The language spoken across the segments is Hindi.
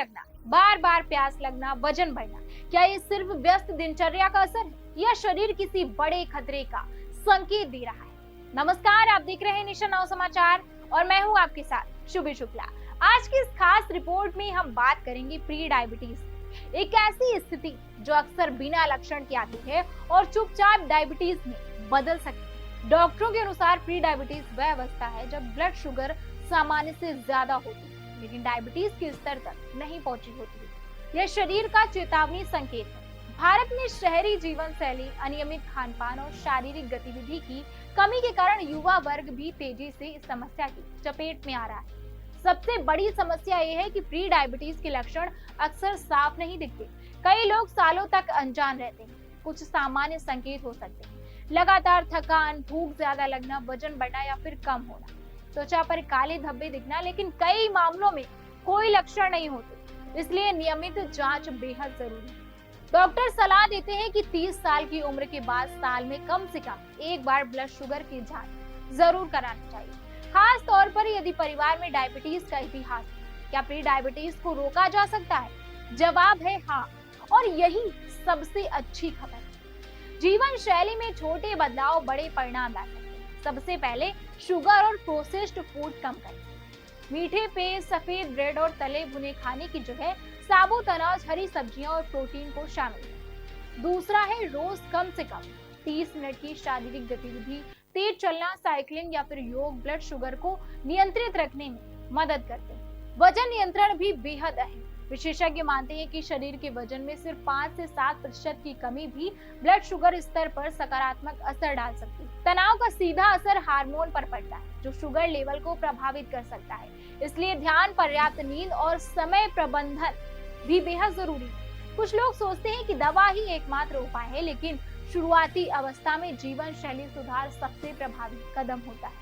लगना, बार बार प्यास लगना, वजन बढ़ना, क्या ये सिर्फ व्यस्त दिनचर्या का असर है या शरीर किसी बड़े खतरे का संकेत दे रहा है? नमस्कार, आप देख रहे हैं नेशन नाउ समाचार और मैं हूं आपके साथ शुभी शुक्ला। आज की इस खास रिपोर्ट में हम बात करेंगे प्री डायबिटीज, एक ऐसी स्थिति जो अक्सर बिना लक्षण के आती है और चुपचाप डायबिटीज में बदल सकती है। डॉक्टरों के अनुसार प्री डायबिटीज वह अवस्था है जब ब्लड शुगर सामान्य से ज्यादा होती है लेकिन डायबिटीज के स्तर तक नहीं पहुंची होती है। यह शरीर का चेतावनी संकेत है। भारत में शहरी जीवन शैली, अनियमित खान पान और शारीरिक गतिविधि की कमी के कारण युवा वर्ग भी तेजी से इस समस्या की चपेट में आ रहा है। सबसे बड़ी समस्या यह है कि प्री डायबिटीज के लक्षण अक्सर साफ नहीं दिखते। कई लोग सालों तक अनजान रहते हैं। कुछ सामान्य संकेत हो सकते हैं: लगातार थकान, भूख ज्यादा लगना, वजन बढ़ना या फिर कम होना, त्वचा पर काले धब्बे दिखना, लेकिन कई मामलों में कोई लक्षण नहीं होते। इसलिए नियमित जांच बेहद जरूरी है। डॉक्टर सलाह देते हैं कि 30 साल की उम्र के बाद साल में कम से कम एक बार ब्लड शुगर की जांच जरूर करानी चाहिए, खास तौर पर यदि परिवार में डायबिटीज का इतिहास है। क्या प्री डायबिटीज को रोका जा सकता है? जवाब है हाँ, और यही सबसे अच्छी खबर है। जीवन शैली में छोटे बदलाव बड़े परिणाम ला सकते हैं। सबसे पहले शुगर और प्रोसेस्ड फूड कम करें। मीठे पेय, सफेद ब्रेड और तले भुने खाने की जगह साबुत अनाज, हरी सब्जियां और प्रोटीन को शामिल करें। दूसरा है रोज कम से कम 30 मिनट की शारीरिक गतिविधि, तेज चलना, साइकिलिंग या फिर योग ब्लड शुगर को नियंत्रित रखने में मदद करते हैं। वजन नियंत्रण भी बेहद अहम। विशेषज्ञ मानते हैं कि शरीर के वजन में सिर्फ 5 से 7% की कमी भी ब्लड शुगर स्तर पर सकारात्मक असर डाल सकती है। तनाव का सीधा असर हार्मोन पर पड़ता है जो शुगर लेवल को प्रभावित कर सकता है। इसलिए ध्यान, पर्याप्त नींद और समय प्रबंधन भी बेहद जरूरी है। कुछ लोग सोचते हैं कि दवा ही एकमात्र उपाय है, लेकिन शुरुआती अवस्था में जीवन शैली सुधार सबसे प्रभावी कदम होता है।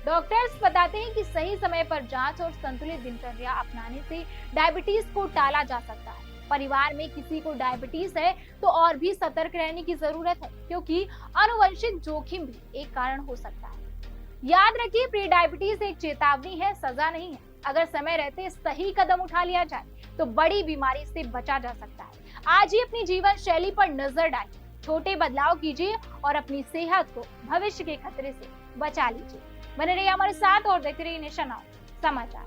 डॉक्टर्स बताते हैं कि सही समय पर जांच और संतुलित दिनचर्या अपनाने से डायबिटीज को टाला जा सकता है। परिवार में किसी को डायबिटीज है तो और भी सतर्क रहने की जरूरत है, क्योंकि आनुवंशिक जोखिम भी एक कारण हो सकता है। याद रखिए, प्री डायबिटीज एक चेतावनी है, सजा नहीं है। अगर समय रहते सही कदम उठा लिया जाए तो बड़ी बीमारी से बचा जा सकता है। आज ही अपनी जीवन शैली पर नजर डालिए, छोटे बदलाव कीजिए और अपनी सेहत को भविष्य के खतरे से बचा लीजिए। बने रहिए हमारे साथ और देखते रहिए नेशन नाउ समाचार।